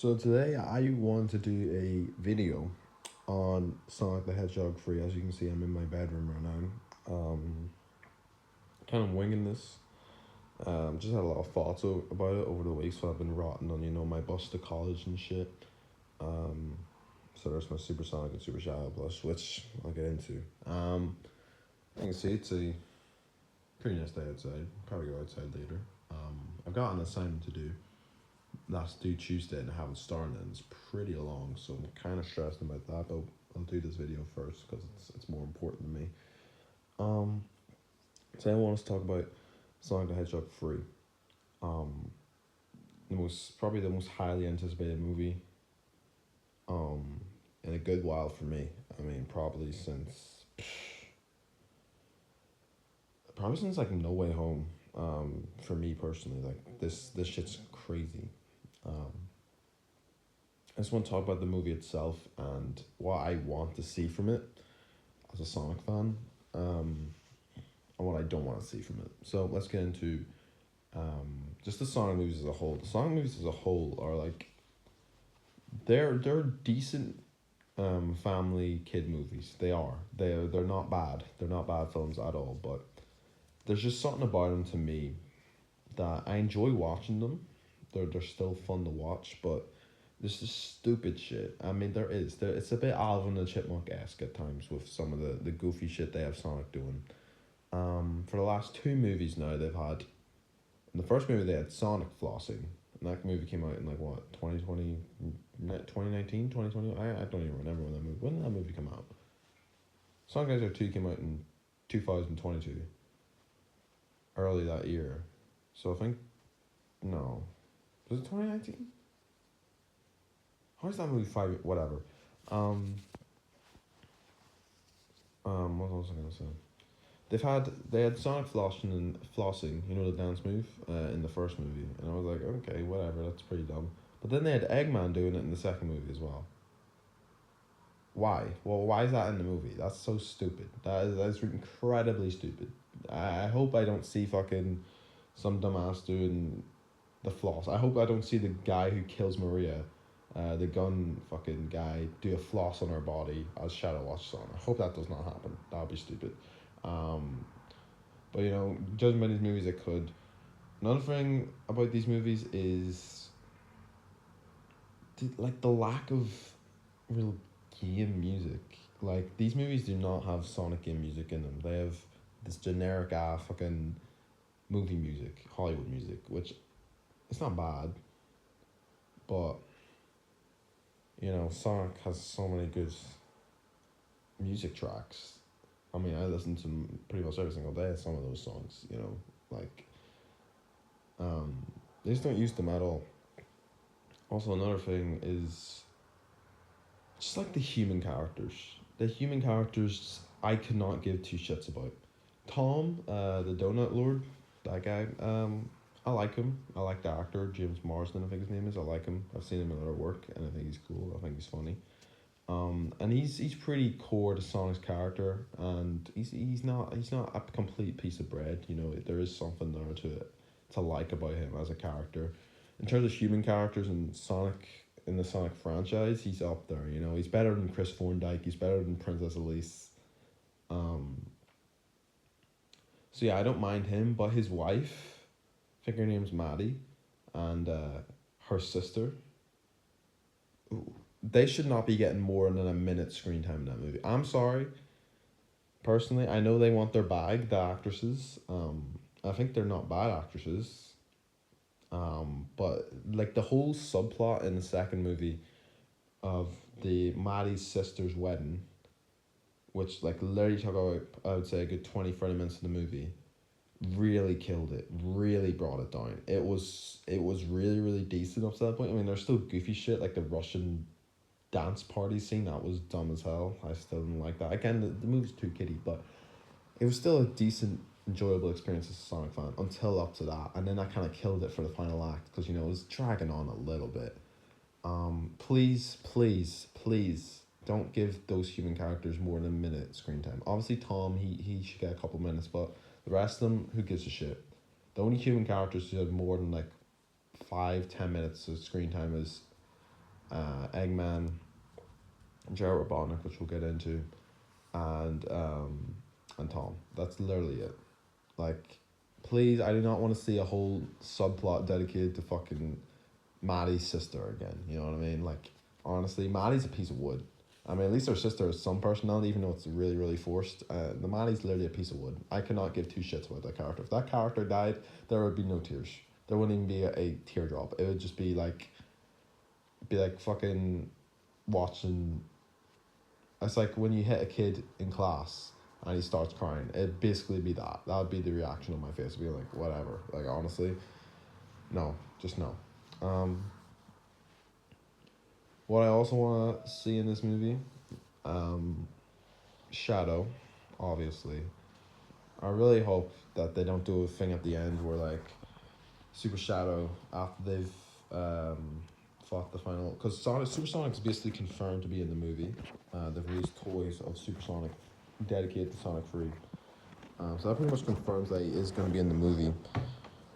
So today I want to do a video on Sonic the Hedgehog free. As you can see, I'm in my bedroom right now. Kind of winging this. Just had a lot of thoughts about it over the week, so I've been rotting on my bus to college and shit. Um, so there's my Super Sonic and Super Shadow Plus, which I'll get into. You can see it's a pretty nice day outside. Probably go outside later. I've got an assignment to do. That's due Tuesday and I haven't started and it's pretty long, so I'm kind of stressed about that, but I'll do this video first because it's more important to me. Um, Today I want us to talk about Sonic the Hedgehog 3. Um, probably the most highly anticipated movie in a good while for me. I mean, probably since like No Way Home. For me personally, like this shit's crazy. Um, I just want to talk about the movie itself and what I want to see from it as a Sonic fan, and what I don't want to see from it. So let's get into just the Sonic movies as a whole. The Sonic movies as a whole are like they're decent family kid movies. They are. They're not bad. They're not bad films at all. But there's just something about them to me that I enjoy watching them. They're still fun to watch, but there's just stupid shit. I mean, it's a bit Alvin and the Chipmunk esque at times with some of the goofy shit they have Sonic doing. For the last two movies now, they've had. In the first movie, they had Sonic flossing. And that movie came out in like what, 2020, 2019, 2020? I don't even remember when that movie. When did that movie come out? Sonic Hedgehog 2 came out in 2022. Early that year. So I think. No. Was it 2019? How is that movie whatever. Um, what was I gonna say? They had Sonic flossing, you know, the dance move, in the first movie, and I was like, okay, whatever, that's pretty dumb. But then they had Eggman doing it in the second movie as well. Why? Well, why is that in the movie? That's so stupid. That's incredibly stupid. I hope I don't see fucking some dumbass doing the floss. I hope I don't see the guy who kills Maria, the gun fucking guy, do a floss on her body as Shadow watches on. I hope that does not happen. That would be stupid. Um, but judging by these movies, I could. Another thing about these movies is the lack of real game music. Like, these movies do not have Sonic game music in them. They have this generic fucking movie music, Hollywood music, which it's not bad, but Sonic has so many good music tracks. I mean, I listen to pretty much every single day some of those songs, like, they just don't use them at all. Also, another thing is just like the human characters. The human characters, I could not give two shits about. Tom, the Donut Lord, that guy, I like him. I like the actor, James Marsden, I think his name is. I like him. I've seen him in other work, and I think he's cool. I think he's funny. And he's pretty core to Sonic's character, and he's not a complete piece of bread. There is something there to like about him as a character. In terms of human characters in the Sonic franchise, he's up there. He's better than Chris Thorndike. He's better than Princess Elise. So yeah, I don't mind him, but his wife, I think her name's Maddie, and her sister, they should not be getting more than a minute screen time in that movie. I'm sorry. Personally, I know they want their bag, the actresses. I think they're not bad actresses. But like the whole subplot in the second movie of the Maddie's sister's wedding, which like literally took about, I would say, a good 20, 30 minutes of the movie, really killed it, really brought it down. It was really, really decent up to that point. I mean, there's still goofy shit like the Russian dance party scene. That was dumb as hell. I still didn't like that. Again, the movie's too kiddie, but it was still a decent, enjoyable experience as a Sonic fan until up to that, and then that kind of killed it for the final act because it was dragging on a little bit. Please, please, please don't give those human characters more than a minute screen time. Obviously, Tom, he should get a couple minutes, but the rest of them, who gives a shit? The only human characters who have more than like 5-10 minutes of screen time is Eggman, Jared Robotnik, which we'll get into, and Tom. That's literally it. Like, please, I do not want to see a whole subplot dedicated to fucking Maddie's sister again. You know what I mean? Like, honestly, Maddie's a piece of wood. I mean, at least her sister has some personality, even though it's really, really forced. The Maddie's literally a piece of wood. I cannot give two shits about that character. If that character died, there would be no tears. There wouldn't even be a teardrop. It would just be like fucking watching. It's like when you hit a kid in class and he starts crying. It'd basically be that. That would be the reaction on my face. It'd be like, whatever. Like, honestly, no, just no. What I also want to see in this movie, Shadow, obviously. I really hope that they don't do a thing at the end where, like, Super Shadow, after they've fought the final, because Supersonic is basically confirmed to be in the movie. They've released toys of Supersonic dedicated to Sonic 3. So that pretty much confirms that he is going to be in the movie.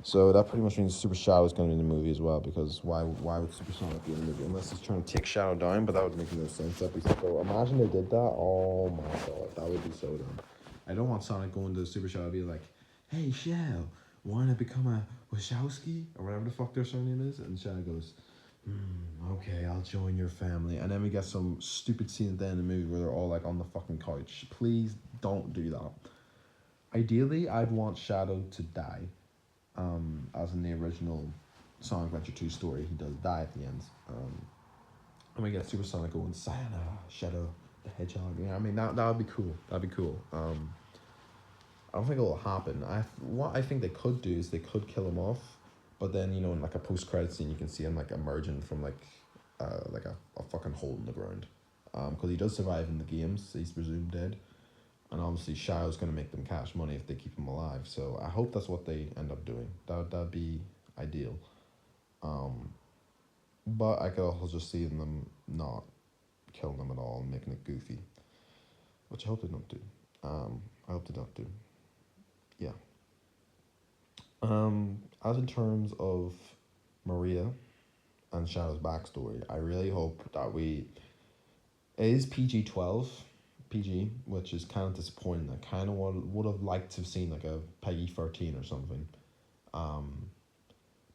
So that pretty much means Super Shadow is going to be in the movie as well, because why would Supersonic be in the movie unless he's trying to take Shadow down? But that would make no sense. That'd be so. Imagine they did that. Oh my god, that would be so dumb. I don't want Sonic going to Super Shadow and be like, "Hey Shadow, want to become a Wachowski or whatever the fuck their surname is?" And Shadow goes, "Okay, I'll join your family." And then we get some stupid scene at the end of the movie where they're all like on the fucking couch. Please don't do that. Ideally, I'd want Shadow to die. As in the original Sonic Adventure 2 story, he does die at the end. And we get Supersonic going, "Sayonara, Shadow, the Hedgehog." You know, I mean, that would be cool. That'd be cool. I don't think it'll happen. What I think they could do is they could kill him off, but then, you know, in like a post-credit scene, you can see him like emerging from like a fucking hole in the ground. Because he does survive in the games, so he's presumed dead. And obviously Shadow's going to make them cash money if they keep him alive. So I hope that's what they end up doing. That'd be ideal. But I could also just see them not killing them at all and making it goofy. Which I hope they don't do. I hope they don't do. Yeah. As in terms of Maria and Shadow's backstory, I really hope that it is PG-12, PG, which is kind of disappointing. I kind of would have liked to have seen like a Peggy 13 or something,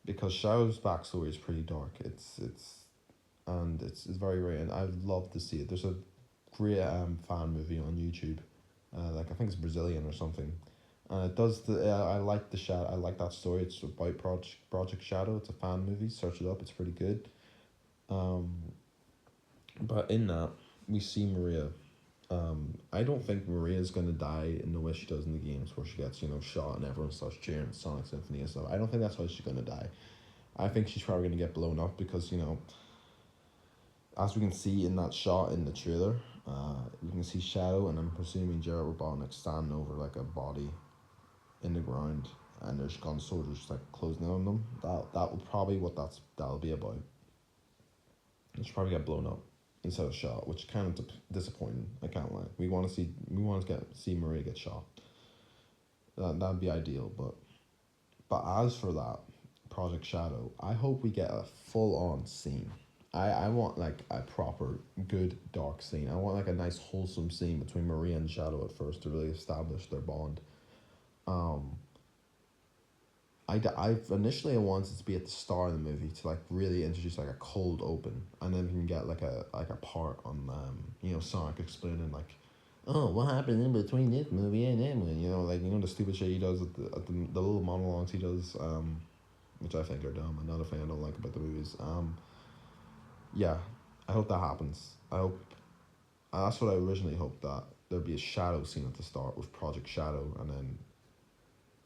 because Shadow's backstory is pretty dark. It's very rare, and I'd love to see it. There's a great fan movie on YouTube, like I think it's Brazilian or something, and it does I like the Shadow. I like that story. It's about Project Shadow. It's a fan movie. Search it up. It's pretty good. But in that we see Maria. I don't think Maria's gonna die in the way she does in the games, where she gets, you know, shot and everyone starts cheering Sonic Symphony and stuff. I don't think that's how she's gonna die. I think she's probably gonna get blown up because, you know, as we can see in that shot in the trailer, you can see Shadow and I'm presuming Jared Robotnik standing over like a body in the ground, and there's gun soldiers like closing in on them. That will probably that'll be about. She'll probably get blown up instead of shot, which is kind of disappointing. I can't lie. We want to see Maria get shot. That'd be ideal, but as for that Project Shadow, I hope we get a full on scene. I want like a proper good dark scene. I want like a nice wholesome scene between Maria and Shadow at first to really establish their bond. I initially wanted to be at the start of the movie to like really introduce like a cold open, and then we can get like a part on you know, Sonic explaining like, "Oh, what happened in between this movie and that one?" You know, like, you know, the stupid shit he does at the little monologues he does, which I think are dumb. Another thing I don't like about the movies. Yeah, I hope that happens. I hope that's what I originally hoped, that there'd be a Shadow scene at the start with Project Shadow, and then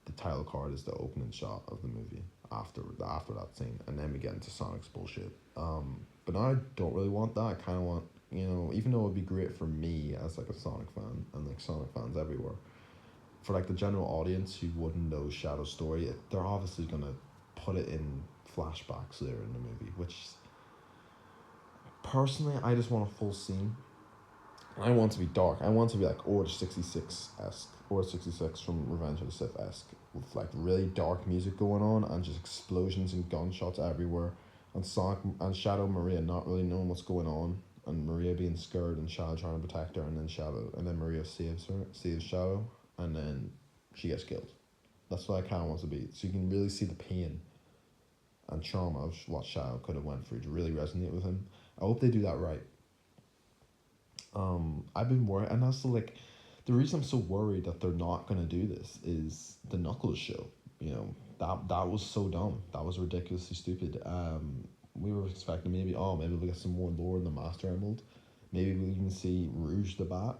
the title card is the opening shot of the movie after that scene, and then we get into Sonic's bullshit. But now I don't really want that. I kind of want, you know, even though it would be great for me as like a Sonic fan and like Sonic fans everywhere, for like the general audience who wouldn't know Shadow's story, they're obviously gonna put it in flashbacks later in the movie, which personally I just want a full scene. I want it to be dark. I want it to be like Order 66-esque. Order 66 from Revenge of the Sith-esque. With like really dark music going on and just explosions and gunshots everywhere. and Sonic and Shadow and Maria not really knowing what's going on, and Maria being scared and Shadow trying to protect her, and then Maria saves Shadow, and then she gets killed. That's what I kind of want to be. So you can really see the pain and trauma of what Shadow could have went through to really resonate with him. I hope they do that right. I've been worried, and also like, the reason I'm so worried that they're not gonna do this is the Knuckles show. You know, that was so dumb. That was ridiculously stupid. We were expecting maybe we'll get some more lore in the Master Emerald. Maybe we'll even see Rouge the Bat.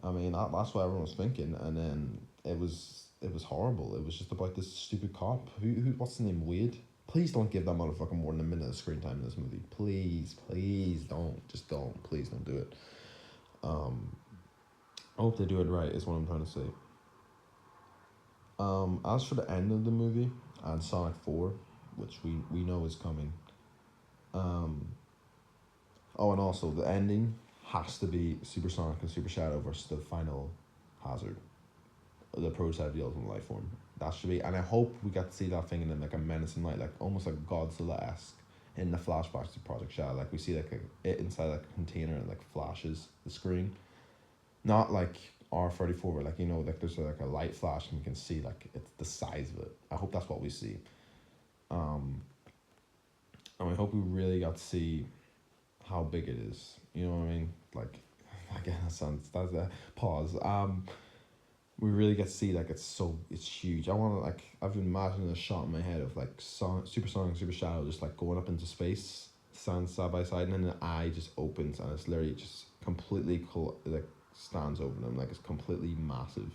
I mean, that's what everyone was thinking, and then it was horrible. It was just about this stupid cop. Who what's the name? Wade. Please don't give that motherfucker more than a minute of screen time in this movie. Please don't. Just don't. Please don't do it. I hope they do it right. Is what I'm trying to say. As for the end of the movie and Sonic 4, which we know is coming. Oh, and also the ending has to be Super Sonic and Super Shadow versus the final Hazard, the prototype of the Ultimate Life Form. That should be, and I hope we get to see that thing in like a menacing light, like almost like Godzilla-esque in the flashbacks to Project Shadow. Like we see like it inside like a container and like flashes the screen, not like R34, where like like there's like a light flash and you can see like it's the size of it. I hope that's what we see. And I hope we really got to see how big it is. You know what I mean? Like, again, that's a pause. We really get to see like it's huge. I want to like I've been imagining a shot in my head of like Super Sonic and Super Shadow just like going up into space, stand side by side, and then the eye just opens and it's literally just completely like stands over them, like it's completely massive.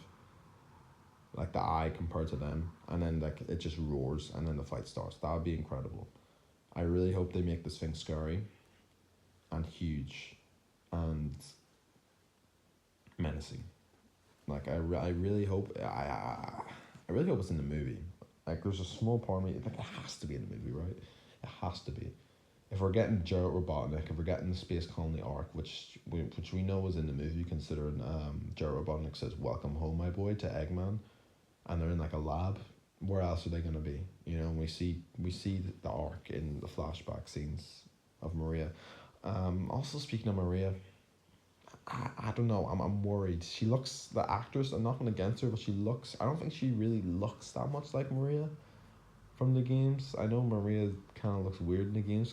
Like the eye compared to them, and then like it just roars, and then the fight starts. That would be incredible. I really hope they make this thing scary, and huge, and menacing. Like I really hope I really hope it's in the movie. Like there's a small part of me like it has to be in the movie, right? It has to be. If we're getting Jared Robotnik, if we're getting the Space Colony arc, which we know was in the movie, considering Jared Robotnik says "Welcome home, my boy" to Eggman, and they're in like a lab. Where else are they gonna be? And we see the arc in the flashback scenes of Maria. Also speaking of Maria, I don't know. I'm worried. She looks the actress. I'm nothing against her, but she looks. I don't think she really looks that much like Maria from the games. I know Maria kind of looks weird in the games